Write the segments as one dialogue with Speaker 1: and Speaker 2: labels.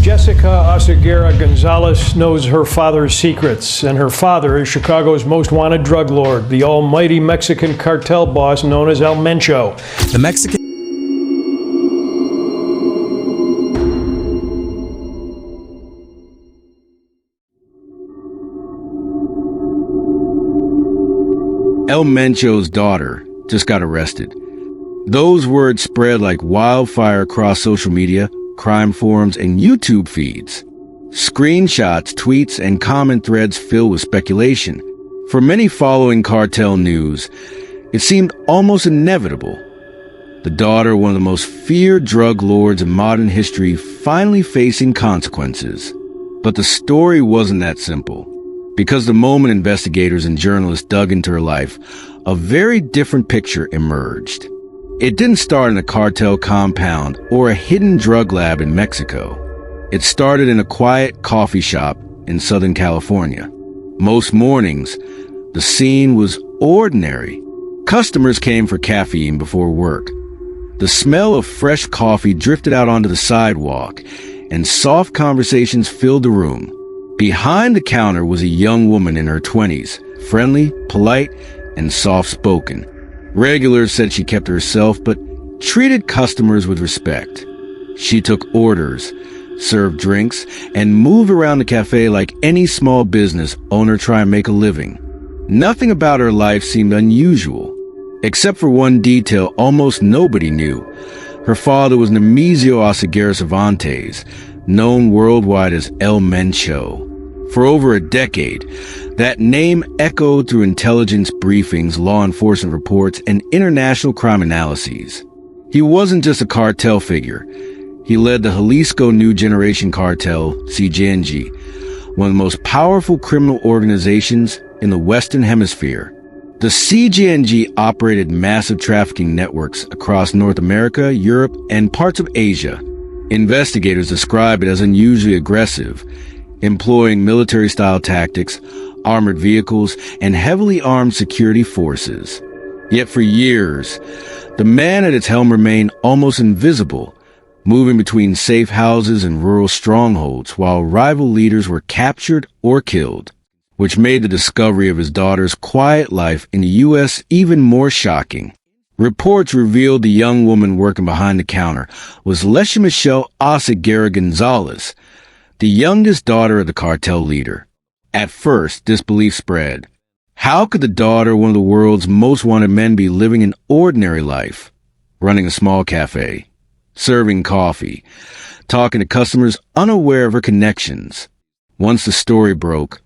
Speaker 1: Jessica Oseguera Gonzalez knows her father's secrets, and her father is Chicago's most wanted drug lord, the almighty Mexican cartel boss known as El Mencho.
Speaker 2: The Mexican
Speaker 3: El Mencho's daughter just got arrested. Those words spread like wildfire across social media, crime forums, and YouTube feeds. Screenshots, tweets, and comment threads filled with speculation. For many following cartel news, it seemed almost inevitable. The daughter, one of the most feared drug lords in modern history, finally facing consequences. But the story wasn't that simple. Because the moment investigators and journalists dug into her life, a very different picture emerged. It didn't start in a cartel compound or a hidden drug lab in Mexico. It started in a quiet coffee shop in Southern California. Most mornings, the scene was ordinary. Customers came for caffeine before work. The smell of fresh coffee drifted out onto the sidewalk, and soft conversations filled the room. Behind the counter was a young woman in her 20s, friendly, polite, and soft-spoken. Regulars said she kept to herself, but treated customers with respect. She took orders, served drinks, and moved around the cafe like any small business owner trying to make a living. Nothing about her life seemed unusual, except for one detail almost nobody knew. Her father was Nemesio Oseguera Cervantes, known worldwide as El Mencho. For over a decade, that name echoed through intelligence briefings, law enforcement reports, and international crime analyses. He wasn't just a cartel figure. He led the Jalisco New Generation Cartel, CJNG, one of the most powerful criminal organizations in the Western Hemisphere. The CJNG operated massive trafficking networks across North America, Europe, and parts of Asia. Investigators describe it as unusually aggressive, employing military-style tactics, armored vehicles, and heavily armed security forces. Yet for years, the man at its helm remained almost invisible, moving between safe houses and rural strongholds while rival leaders were captured or killed, which made the discovery of his daughter's quiet life in the U.S. even more shocking. Reports revealed the young woman working behind the counter was Nemesio Oseguera Gonzalez, the youngest daughter of the cartel leader. At first, disbelief spread. How could the daughter of one of the world's most wanted men be living an ordinary life, running a small cafe, serving coffee, talking to customers unaware of her connections? Once the story broke,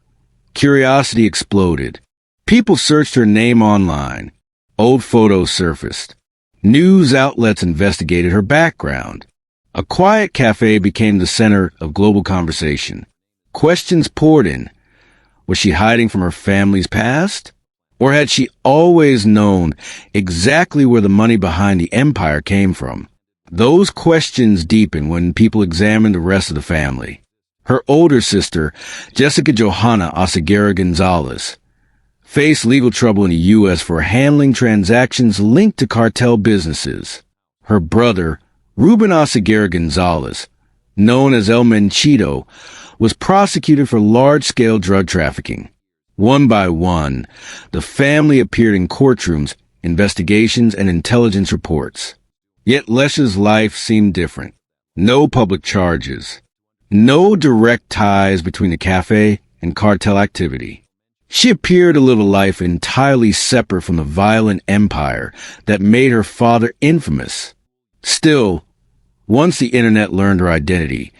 Speaker 3: curiosity exploded. People searched her name online. Old photos surfaced. News outlets investigated her background. A quiet cafe became the center of global conversation. Questions poured in. Was she hiding from her family's past? Or had she always known exactly where the money behind the empire came from? Those questions deepened when people examined the rest of the family. Her older sister, Jessica Johanna Oseguera Gonzalez, faced legal trouble in the U.S. for handling transactions linked to cartel businesses. Her brother, Ruben Oseguera Gonzalez, known as El Menchito, was prosecuted for large-scale drug trafficking. One by one, the family appeared in courtrooms, investigations, and intelligence reports. Yet LAISHA's life seemed different. No public charges. No direct ties between the cafe and cartel activity. She appeared to live a life entirely separate from the violent empire that made her father infamous. Still, once the internet learned her identity,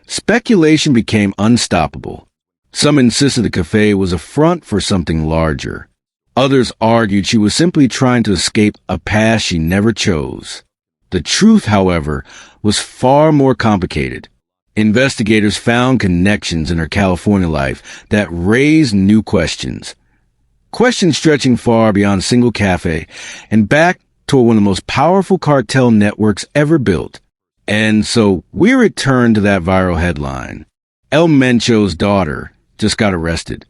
Speaker 3: speculation became unstoppable. Some insisted the cafe was a front for something larger. Others argued she was simply trying to escape a past she never chose. The truth, however, was far more complicated. Investigators found connections in her California life that raised new questions. Questions stretching far beyond a single cafe and back toward one of the most powerful cartel networks ever built. And so we return to that viral headline. El Mencho's daughter just got arrested.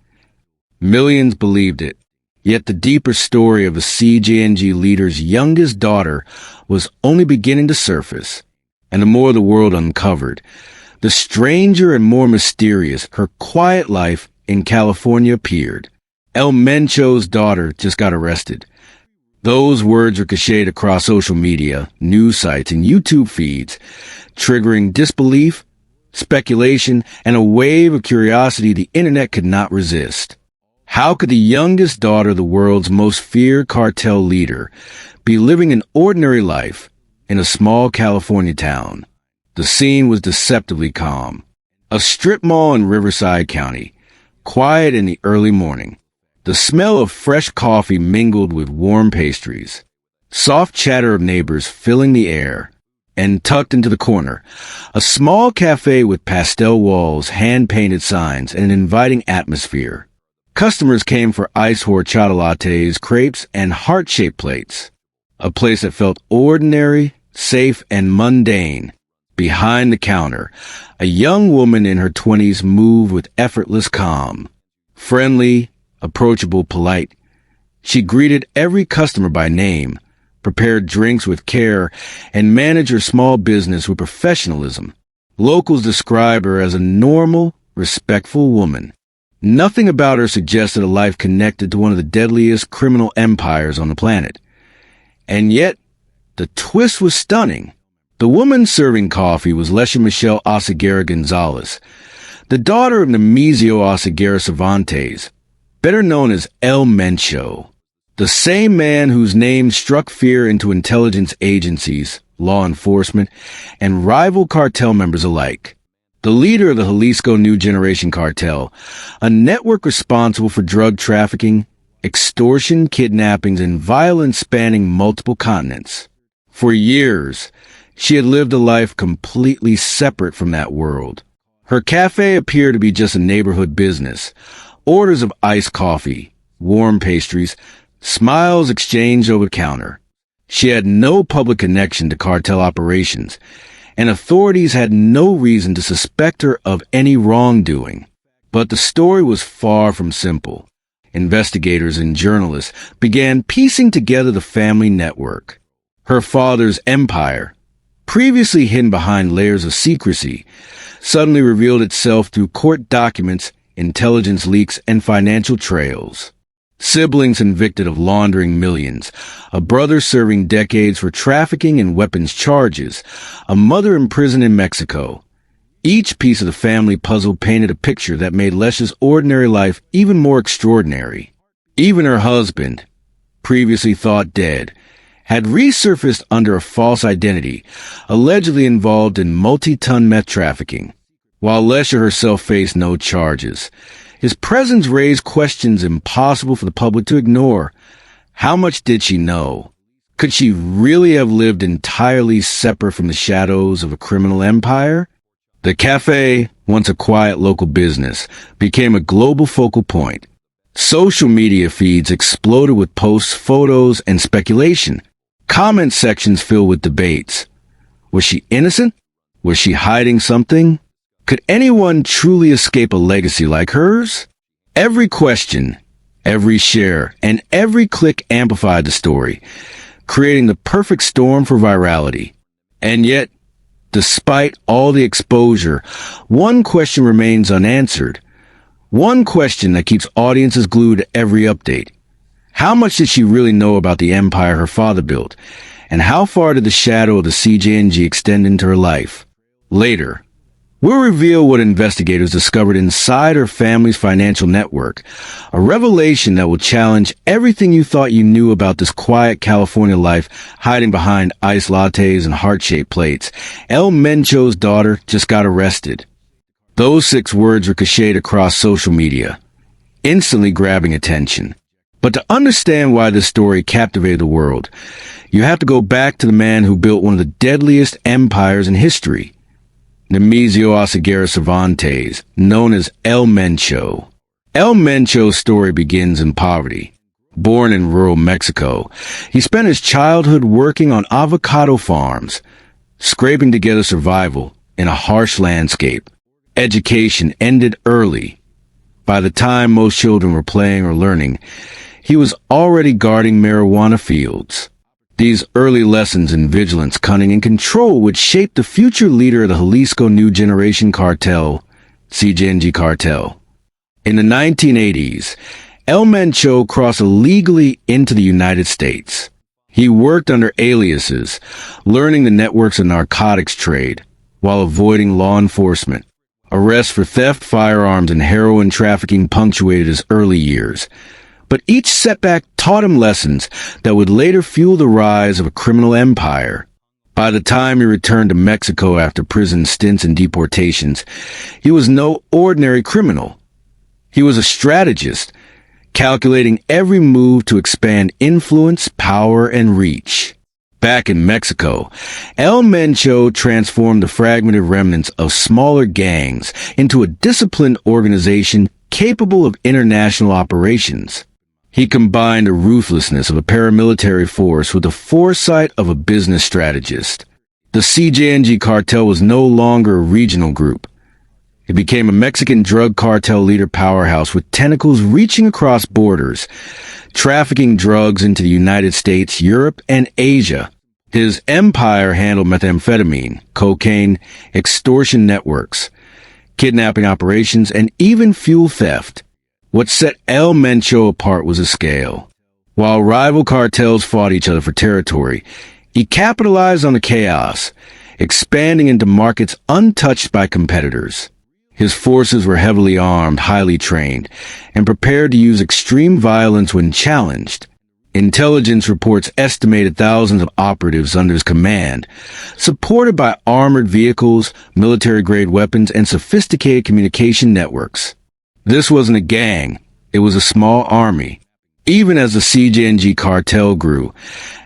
Speaker 3: Millions believed it. Yet the deeper story of a CJNG leader's youngest daughter was only beginning to surface. And the more the world uncovered, the stranger and more mysterious her quiet life in California appeared. El Mencho's daughter just got arrested. Those words ricocheted across social media, news sites, and YouTube feeds, triggering disbelief, speculation, and a wave of curiosity the internet could not resist. How could the youngest daughter of the world's most feared cartel leader be living an ordinary life in a small California town? The scene was deceptively calm. A strip mall in Riverside County, quiet in the early morning. The smell of fresh coffee mingled with warm pastries. Soft chatter of neighbors filling the air. And tucked into the corner, a small cafe with pastel walls, hand-painted signs, and an inviting atmosphere. Customers came for iced horchata lattes, crepes, and heart-shaped plates. A place that felt ordinary, safe, and mundane. Behind the counter, a young woman in her 20s moved with effortless calm. Friendly, approachable, polite. She greeted every customer by name, prepared drinks with care, and managed her small business with professionalism. Locals describe her as a normal, respectful woman. Nothing about her suggested a life connected to one of the deadliest criminal empires on the planet. And yet, the twist was stunning. The woman serving coffee was Nemesio Oseguera Gonzalez, the daughter of Nemesio Oseguera Cervantes, better known as El Mencho, the same man whose name struck fear into intelligence agencies, law enforcement, and rival cartel members alike. The leader of the Jalisco New Generation Cartel, a network responsible for drug trafficking, extortion, kidnappings, and violence spanning multiple continents. For years, she had lived a life completely separate from that world. Her cafe appeared to be just a neighborhood business. Orders of iced coffee, warm pastries, smiles exchanged over the counter. She had no public connection to cartel operations, and authorities had no reason to suspect her of any wrongdoing. But the story was far from simple. Investigators and journalists began piecing together the family network. Her father's empire, previously hidden behind layers of secrecy, suddenly revealed itself through court documents, intelligence leaks, and financial trails. Siblings convicted of laundering millions, a brother serving decades for trafficking and weapons charges, a mother imprisoned in Mexico. Each piece of the family puzzle painted a picture that made LAISHA's ordinary life even more extraordinary. Even her husband, previously thought dead, had resurfaced under a false identity, allegedly involved in multi-ton meth trafficking. While LAISHA herself faced no charges, his presence raised questions impossible for the public to ignore. How much did she know? Could she really have lived entirely separate from the shadows of a criminal empire? The cafe, once a quiet local business, became a global focal point. Social media feeds exploded with posts, photos, and speculation. Comment sections filled with debates. Was she innocent? Was she hiding something? Could anyone truly escape a legacy like hers? Every question, every share, and every click amplified the story, creating the perfect storm for virality. And yet, despite all the exposure, one question remains unanswered. One question that keeps audiences glued to every update. How much did she really know about the empire her father built? And how far did the shadow of the CJNG extend into her life? Later, we'll reveal what investigators discovered inside her family's financial network, a revelation that will challenge everything you thought you knew about this quiet California life hiding behind iced lattes and heart-shaped plates. El Mencho's daughter just got arrested. Those 6 words ricocheted across social media, instantly grabbing attention. But to understand why this story captivated the world, you have to go back to the man who built one of the deadliest empires in history, Nemesio Oseguera Cervantes, known as El Mencho. El Mencho's story begins in poverty. Born in rural Mexico, he spent his childhood working on avocado farms, scraping together survival in a harsh landscape. Education ended early. By the time most children were playing or learning, he was already guarding marijuana fields. These early lessons in vigilance, cunning, and control would shape the future leader of the Jalisco New Generation Cartel, CJNG cartel. In the 1980s, El Mencho crossed illegally into the United States. He worked under aliases, learning the networks of narcotics trade, while avoiding law enforcement. Arrests for theft, firearms, and heroin trafficking punctuated his early years. But each setback taught him lessons that would later fuel the rise of a criminal empire. By the time he returned to Mexico after prison stints and deportations, he was no ordinary criminal. He was a strategist, calculating every move to expand influence, power, and reach. Back in Mexico, El Mencho transformed the fragmented remnants of smaller gangs into a disciplined organization capable of international operations. He combined the ruthlessness of a paramilitary force with the foresight of a business strategist. The CJNG cartel was no longer a regional group. It became a Mexican drug cartel leader powerhouse with tentacles reaching across borders, trafficking drugs into the United States, Europe, and Asia. His empire handled methamphetamine, cocaine, extortion networks, kidnapping operations, and even fuel theft. What set El Mencho apart was a scale. While rival cartels fought each other for territory, he capitalized on the chaos, expanding into markets untouched by competitors. His forces were heavily armed, highly trained, and prepared to use extreme violence when challenged. Intelligence reports estimated thousands of operatives under his command, supported by armored vehicles, military-grade weapons, and sophisticated communication networks. This wasn't a gang, it was a small army. Even as the CJNG cartel grew,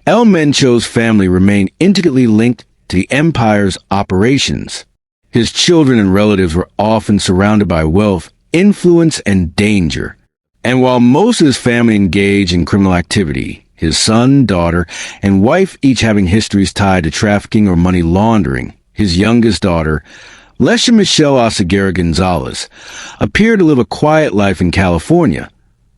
Speaker 3: El Mencho's family remained intricately linked to the empire's operations. His children and relatives were often surrounded by wealth, influence, and danger. And while most of his family engaged in criminal activity, his son, daughter, and wife each having histories tied to trafficking or money laundering, his youngest daughter, LAISHA Oseguera Gonzalez, appeared to live a quiet life in California,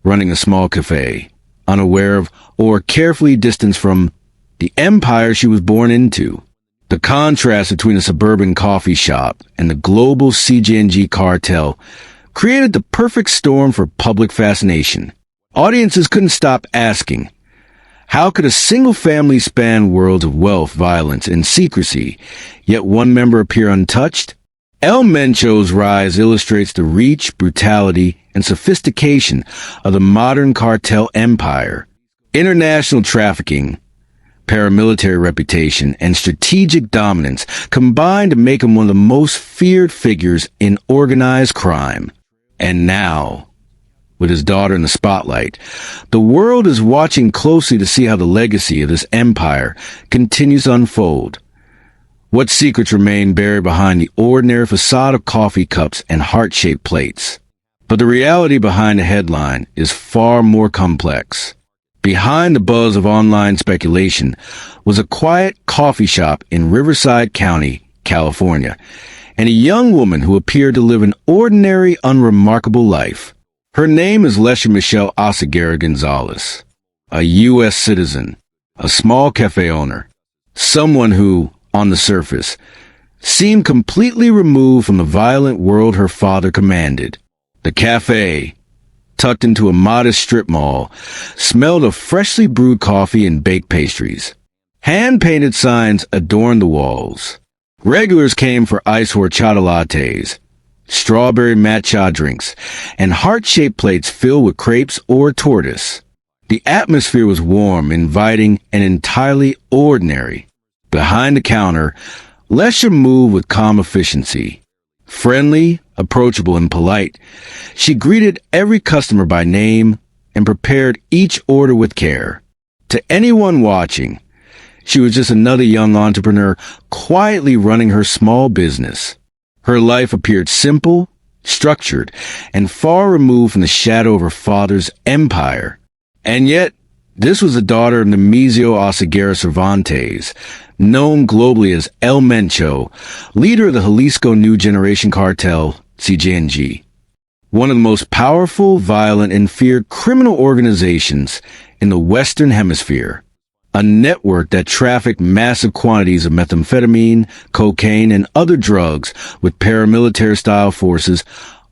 Speaker 3: running a small café, unaware of or carefully distanced from the empire she was born into. The contrast between a suburban coffee shop and the global CJNG cartel created the perfect storm for public fascination. Audiences couldn't stop asking, how could a single family span worlds of wealth, violence, and secrecy, yet one member appear untouched? El Mencho's rise illustrates the reach, brutality, and sophistication of the modern cartel empire. International trafficking, paramilitary reputation, and strategic dominance combined to make him one of the most feared figures in organized crime. And now, with his daughter in the spotlight, the world is watching closely to see how the legacy of this empire continues to unfold. What secrets remain buried behind the ordinary facade of coffee cups and heart-shaped plates? But the reality behind the headline is far more complex. Behind the buzz of online speculation was a quiet coffee shop in Riverside County, California, and a young woman who appeared to live an ordinary, unremarkable life. Her name is LAISHA Oseguera Gonzalez, a U.S. citizen, a small cafe owner, someone who, on the surface, seemed completely removed from the violent world her father commanded. The cafe, tucked into a modest strip mall, smelled of freshly brewed coffee and baked pastries. Hand-painted signs adorned the walls. Regulars came for iced horchata lattes, strawberry matcha drinks, and heart-shaped plates filled with crepes or tortoise. The atmosphere was warm, inviting, and entirely ordinary. Behind the counter, LAISHA moved with calm efficiency. Friendly, approachable, and polite, she greeted every customer by name and prepared each order with care. To anyone watching, she was just another young entrepreneur quietly running her small business. Her life appeared simple, structured, and far removed from the shadow of her father's empire. And yet, this was the daughter of Nemesio Oseguera Cervantes, known globally as El Mencho, leader of the Jalisco New Generation Cartel, CJNG, one of the most powerful, violent, and feared criminal organizations in the Western Hemisphere. a network that trafficked massive quantities of methamphetamine, cocaine, and other drugs with paramilitary-style forces,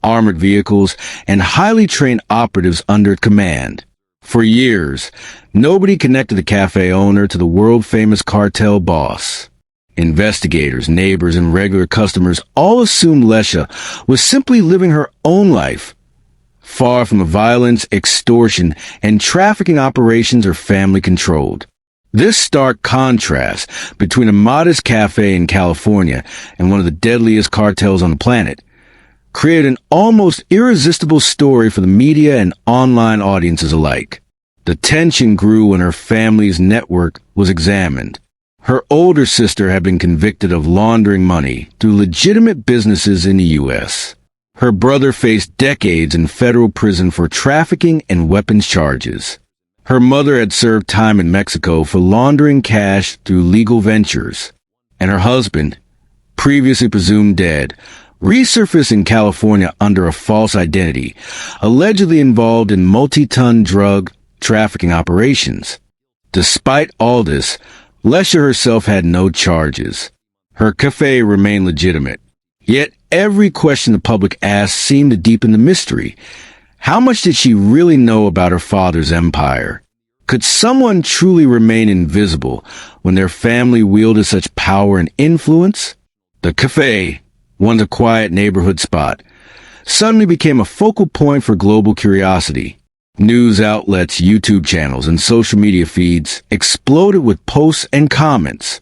Speaker 3: armored vehicles, and highly trained operatives under command. For years, nobody connected the cafe owner to the world-famous cartel boss. Investigators, neighbors, and regular customers all assumed LAISHA was simply living her own life, far from the violence, extortion, and trafficking operations her family controlled. This stark contrast between a modest cafe in California and one of the deadliest cartels on the planet created an almost irresistible story for the media and online audiences alike. The tension grew when her family's network was examined. Her older sister had been convicted of laundering money through legitimate businesses in the U.S. Her brother faced decades in federal prison for trafficking and weapons charges. Her mother had served time in Mexico for laundering cash through legal ventures. And her husband, previously presumed dead, resurfaced in California under a false identity, allegedly involved in multi-ton drug trafficking operations. Despite all this, LAISHA herself had no charges. Her cafe remained legitimate. Yet every question the public asked seemed to deepen the mystery. How much did she really know about her father's empire? Could someone truly remain invisible when their family wielded such power and influence? The cafe, once a quiet neighborhood spot, suddenly became a focal point for global curiosity. News outlets, YouTube channels, and social media feeds exploded with posts and comments.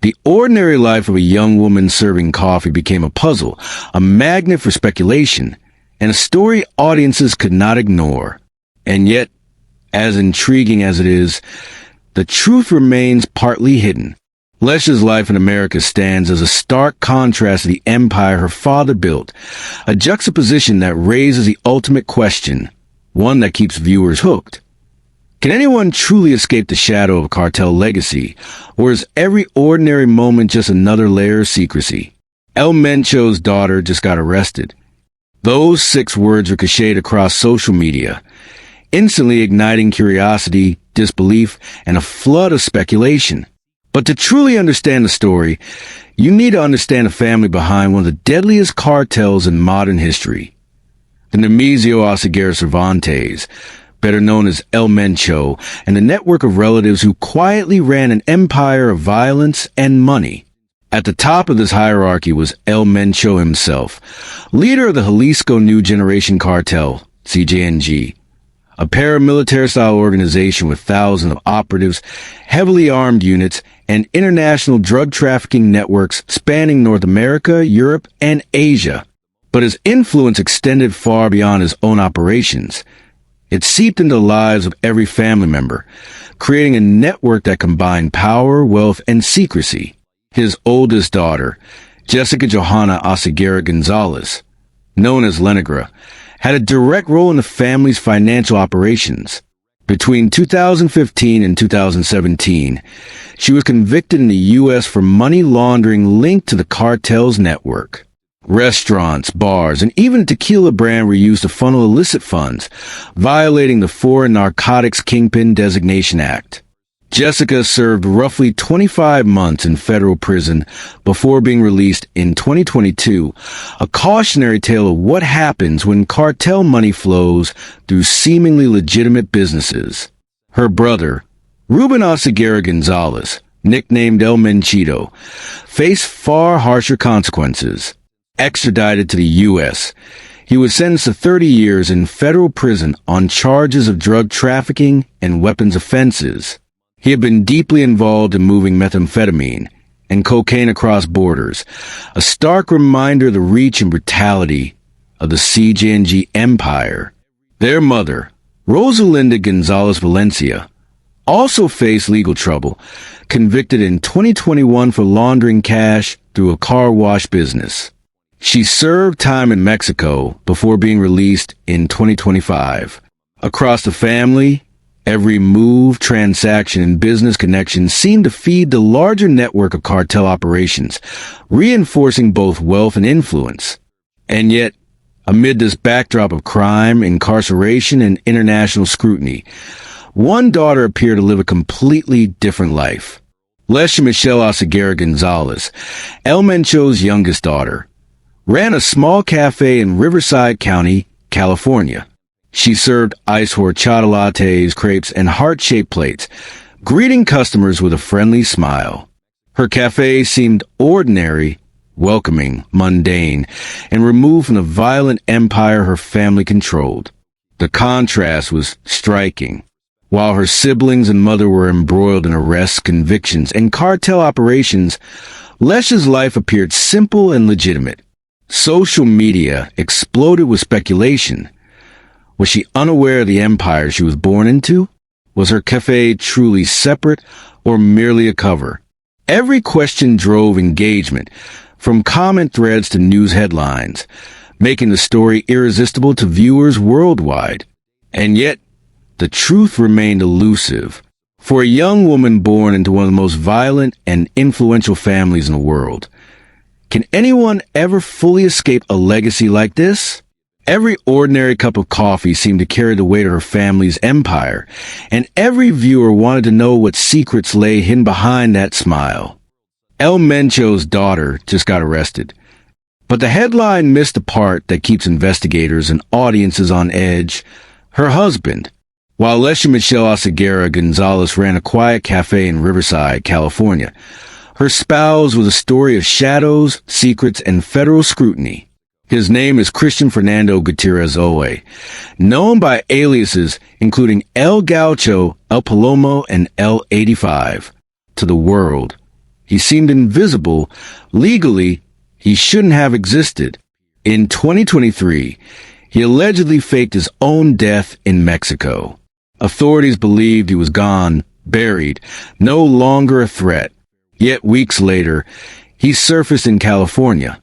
Speaker 3: The ordinary life of a young woman serving coffee became a puzzle, a magnet for speculation, and a story audiences could not ignore. And yet, as intriguing as it is, the truth remains partly hidden. LAISHA's life in America stands as a stark contrast to the empire her father built, a juxtaposition that raises the ultimate question, one that keeps viewers hooked. Can anyone truly escape the shadow of a cartel legacy, or is every ordinary moment just another layer of secrecy? Mencho's daughter just got arrested. Those 6 words ricocheted across social media, instantly igniting curiosity, disbelief, and a flood of speculation. But to truly understand the story, you need to understand the family behind one of the deadliest cartels in modern history. The Nemesio Oseguera Cervantes, better known as Mencho, and a network of relatives who quietly ran an empire of violence and money. At the top of this hierarchy was Mencho himself, leader of the Jalisco New Generation Cartel, CJNG, a paramilitary-style organization with thousands of operatives, heavily armed units, and international drug trafficking networks spanning North America, Europe, and Asia. But his influence extended far beyond his own operations. It seeped into the lives of every family member, creating a network that combined power, wealth, and secrecy. His oldest daughter, Jessica Johanna Oseguera Gonzalez, known as Lenegra, had a direct role in the family's financial operations. Between 2015 and 2017, she was convicted in the U.S. for money laundering linked to the cartel's network. Restaurants, bars, and even a tequila brand were used to funnel illicit funds, violating the Foreign Narcotics Kingpin Designation Act. Jessica served roughly 25 months in federal prison before being released in 2022, a cautionary tale of what happens when cartel money flows through seemingly legitimate businesses. Her brother, Ruben Oseguera Gonzalez, nicknamed El Menchito, faced far harsher consequences. Extradited to the U.S., he was sentenced to 30 years in federal prison on charges of drug trafficking and weapons offenses. He had been deeply involved in moving methamphetamine and cocaine across borders, a stark reminder of the reach and brutality of the CJNG empire. Their mother, Rosalinda Gonzalez Valencia, also faced legal trouble, convicted in 2021 for laundering cash through a car wash business. She served time in Mexico before being released in 2025. Across the family, every move, transaction, and business connection seemed to feed the larger network of cartel operations, reinforcing both wealth and influence. And yet, amid this backdrop of crime, incarceration, and international scrutiny, one daughter appeared to live a completely different life. LAISHA Michelle Oseguera Gonzalez, El Mencho's youngest daughter, ran a small cafe in Riverside County, California. She served iced horchata lattes, crepes, and heart-shaped plates, greeting customers with a friendly smile. Her cafe seemed ordinary, welcoming, mundane, and removed from the violent empire her family controlled. The contrast was striking. While her siblings and mother were embroiled in arrests, convictions, and cartel operations, LAISHA's life appeared simple and legitimate. Social media exploded with speculation. Was she unaware of the empire she was born into? Was her cafe truly separate or merely a cover? Every question drove engagement, from comment threads to news headlines, making the story irresistible to viewers worldwide. And yet, the truth remained elusive. For a young woman born into one of the most violent and influential families in the world, can anyone ever fully escape a legacy like this? Every ordinary cup of coffee seemed to carry the weight of her family's empire, and every viewer wanted to know what secrets lay hidden behind that smile. El Mencho's daughter just got arrested. But the headline missed the part that keeps investigators and audiences on edge: her husband. While LAISHA Michelle Oseguera Gonzalez ran a quiet cafe in Riverside, California, her spouse was a story of shadows, secrets, and federal scrutiny. His name is Christian Fernando Gutierrez Owe, known by aliases including El Gaucho, El Palomo, and El 85. To the world, he seemed invisible. Legally, he shouldn't have existed. In 2023, he allegedly faked his own death in Mexico. Authorities believed he was gone, buried, no longer a threat. Yet weeks later, he surfaced in California,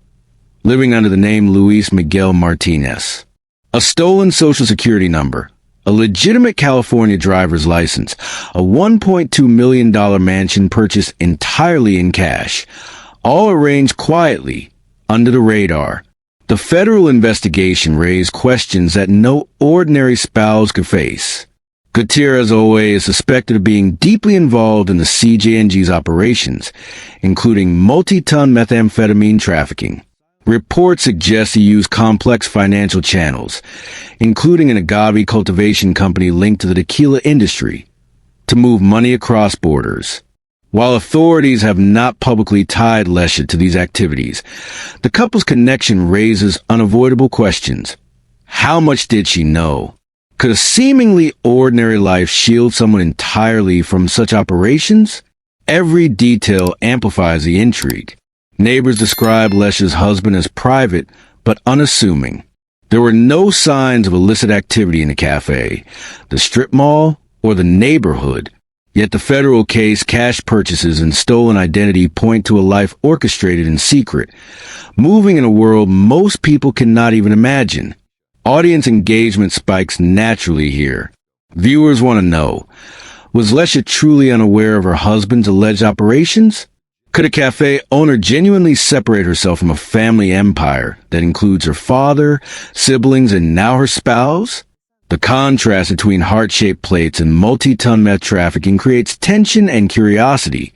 Speaker 3: living under the name Luis Miguel Martinez. A stolen social security number, a legitimate California driver's license, a $1.2 million mansion purchased entirely in cash, all arranged quietly, under the radar. The federal investigation raised questions that no ordinary spouse could face. Gutierrez Owe is suspected of being deeply involved in the CJNG's operations, including multi-ton methamphetamine trafficking. Reports suggest he used complex financial channels, including an agave cultivation company linked to the tequila industry, to move money across borders. While authorities have not publicly tied LAISHA to these activities, the couple's connection raises unavoidable questions. How much did she know? Could a seemingly ordinary life shield someone entirely from such operations? Every detail amplifies the intrigue. Neighbors describe LAISHA's husband as private but unassuming. There were no signs of illicit activity in the cafe, the strip mall, or the neighborhood. Yet the federal case, cash purchases, and stolen identity point to a life orchestrated in secret, moving in a world most people cannot even imagine. Audience engagement spikes naturally here. Viewers want to know, was LAISHA truly unaware of her husband's alleged operations? Could a cafe owner genuinely separate herself from a family empire that includes her father, siblings, and now her spouse? The contrast between heart-shaped plates and multi-ton meth trafficking creates tension and curiosity.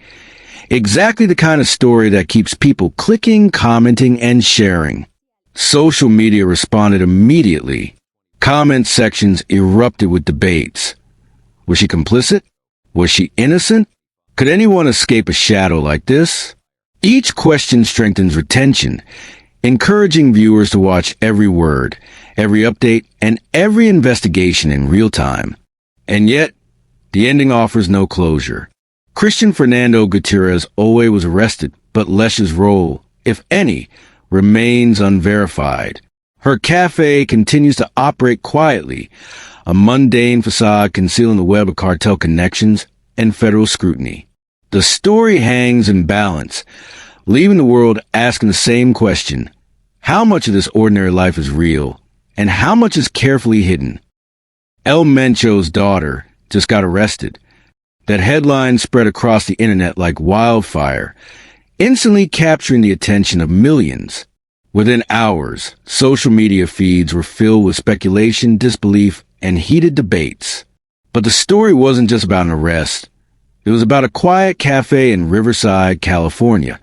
Speaker 3: Exactly the kind of story that keeps people clicking, commenting, and sharing. Social media responded immediately. Comment sections erupted with debates. Was she complicit? Was she innocent? Could anyone escape a shadow like this? Each question strengthens retention, encouraging viewers to watch every word, every update, and every investigation in real time. And yet, the ending offers no closure. Christian Fernando Gutierrez Owe was arrested, but LAISHA's role, if any, remains unverified. Her cafe continues to operate quietly, a mundane facade concealing the web of cartel connections and federal scrutiny. The story hangs in balance, leaving the world asking the same question: how much of this ordinary life is real, and how much is carefully hidden? El Mencho's daughter just got arrested. That headline spread across the internet like wildfire, instantly capturing the attention of millions. Within hours, social media feeds were filled with speculation, disbelief, and heated debates. But the story wasn't just about an arrest. It was about a quiet cafe in Riverside, California,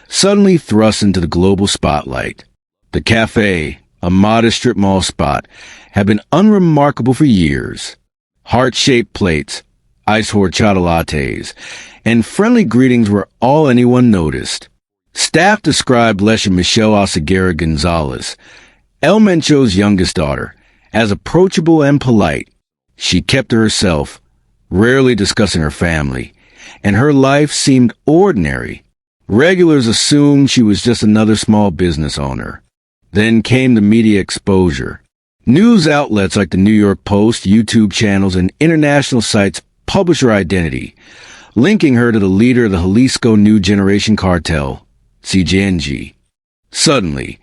Speaker 3: suddenly thrust into the global spotlight. The cafe, a modest strip mall spot, had been unremarkable for years. Heart-shaped plates, ice horchata lattes, and friendly greetings were all anyone noticed. Staff described LAISHA Michelle Oseguera Gonzalez, El Mencho's youngest daughter, as approachable and polite. She kept to herself, rarely discussing her family, and her life seemed ordinary. Regulars assumed she was just another small business owner. Then came the media exposure. News outlets like the New York Post, YouTube channels, and international sites published her identity, linking her to the leader of the Jalisco New Generation Cartel, CJNG. Suddenly,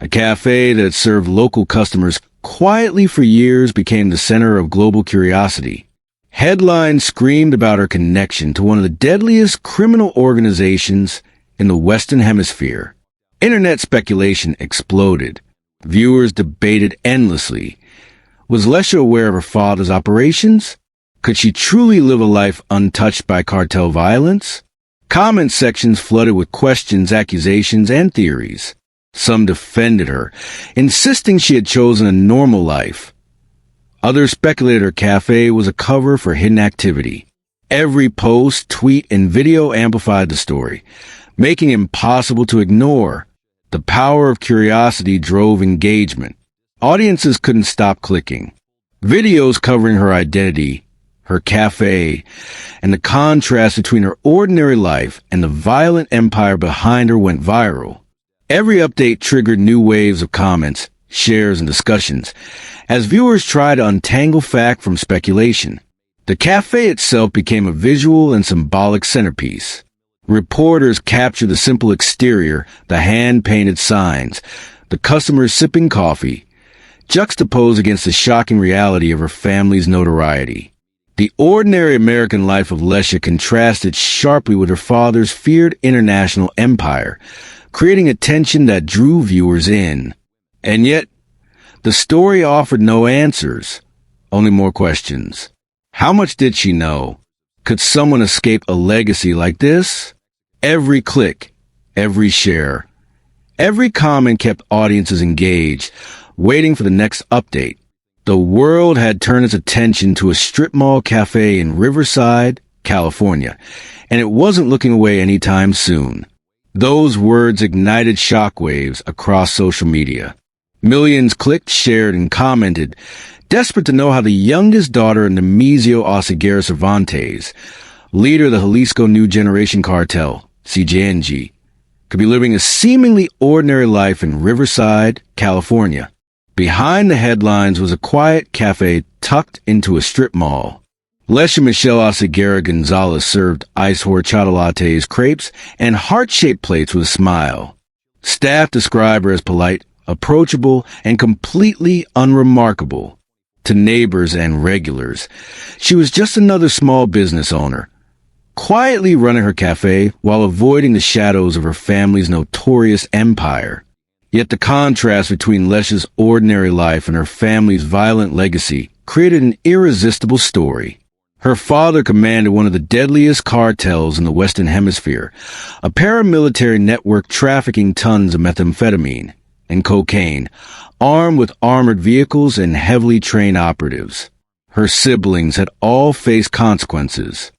Speaker 3: a cafe that served local customers quietly for years became the center of global curiosity. Headlines screamed about her connection to one of the deadliest criminal organizations in the Western Hemisphere. Internet speculation exploded. Viewers debated endlessly. Was LAISHA aware of her father's operations? Could she truly live a life untouched by cartel violence? Comment sections flooded with questions, accusations, and theories. Some defended her, insisting she had chosen a normal life. Others speculated her cafe was a cover for hidden activity. Every post, tweet, and video amplified the story, making it impossible to ignore. The power of curiosity drove engagement. Audiences couldn't stop clicking. Videos covering her identity, her cafe, and the contrast between her ordinary life and the violent empire behind her went viral. Every update triggered new waves of comments, shares, and discussions, as viewers tried to untangle fact from speculation. The cafe itself became a visual and symbolic centerpiece. Reporters captured the simple exterior, the hand-painted signs, the customers sipping coffee, juxtaposed against the shocking reality of her family's notoriety. The ordinary American life of LAISHA contrasted sharply with her father's feared international empire, creating a tension that drew viewers in. And yet, the story offered no answers, only more questions. How much did she know? Could someone escape a legacy like this? Every click, every share, every comment kept audiences engaged, waiting for the next update. The world had turned its attention to a strip mall cafe in Riverside, California, and it wasn't looking away anytime soon. Those words ignited shockwaves across social media. Millions clicked, shared, and commented, desperate to know how the youngest daughter of Nemesio Oseguera Cervantes, leader of the Jalisco New Generation Cartel, CJNG, could be living a seemingly ordinary life in Riverside, California. Behind the headlines was a quiet cafe tucked into a strip mall. LAISHA Michelle Oseguera Gonzalez served ice horchata lattes, crepes, and heart-shaped plates with a smile. Staff described her as polite, approachable, and completely unremarkable. To neighbors and regulars, she was just another small business owner, quietly running her cafe while avoiding the shadows of her family's notorious empire. Yet the contrast between LAISHA's ordinary life and her family's violent legacy created an irresistible story. Her father commanded one of the deadliest cartels in the Western Hemisphere, a paramilitary network trafficking tons of methamphetamine and cocaine, armed with armored vehicles and heavily trained operatives. Her siblings had all faced consequences.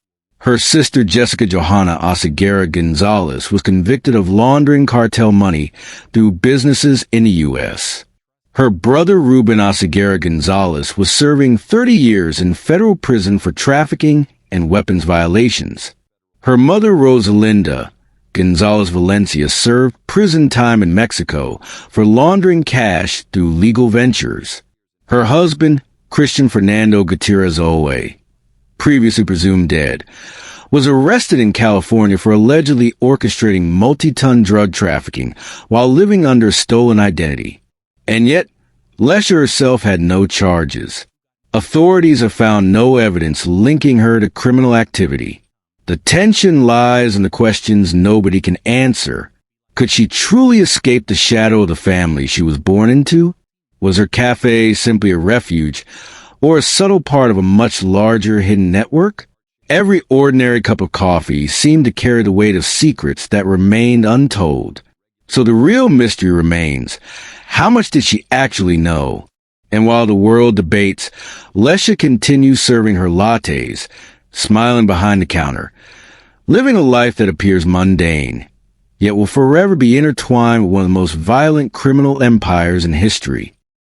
Speaker 3: Her sister Jessica Johanna Oseguera Gonzalez was convicted of laundering cartel money through businesses in the U.S. Her brother Ruben Oseguera Gonzalez was serving 30 years in federal prison for trafficking and weapons violations. Her mother Rosalinda Gonzalez Valencia served prison time in Mexico for laundering cash through legal ventures. Her husband, Christian Fernando Gutierrez Owe, previously presumed dead, was arrested in California for allegedly orchestrating multi-ton drug trafficking while living under a stolen identity. And yet, LAISHA herself had no charges. Authorities have found no evidence linking her to criminal activity. The tension lies in the questions nobody can answer. Could she truly escape the shadow of the family she was born into? Was her cafe simply a refuge, or a subtle part of a much larger hidden network? Every ordinary cup of coffee seemed to carry the weight of secrets that remained untold. So the real mystery remains, how much did she actually know? And while the world debates, LAISHA continues serving her lattes, smiling behind the counter, living a life that appears mundane, yet will forever be intertwined with one of the most violent criminal empires in history.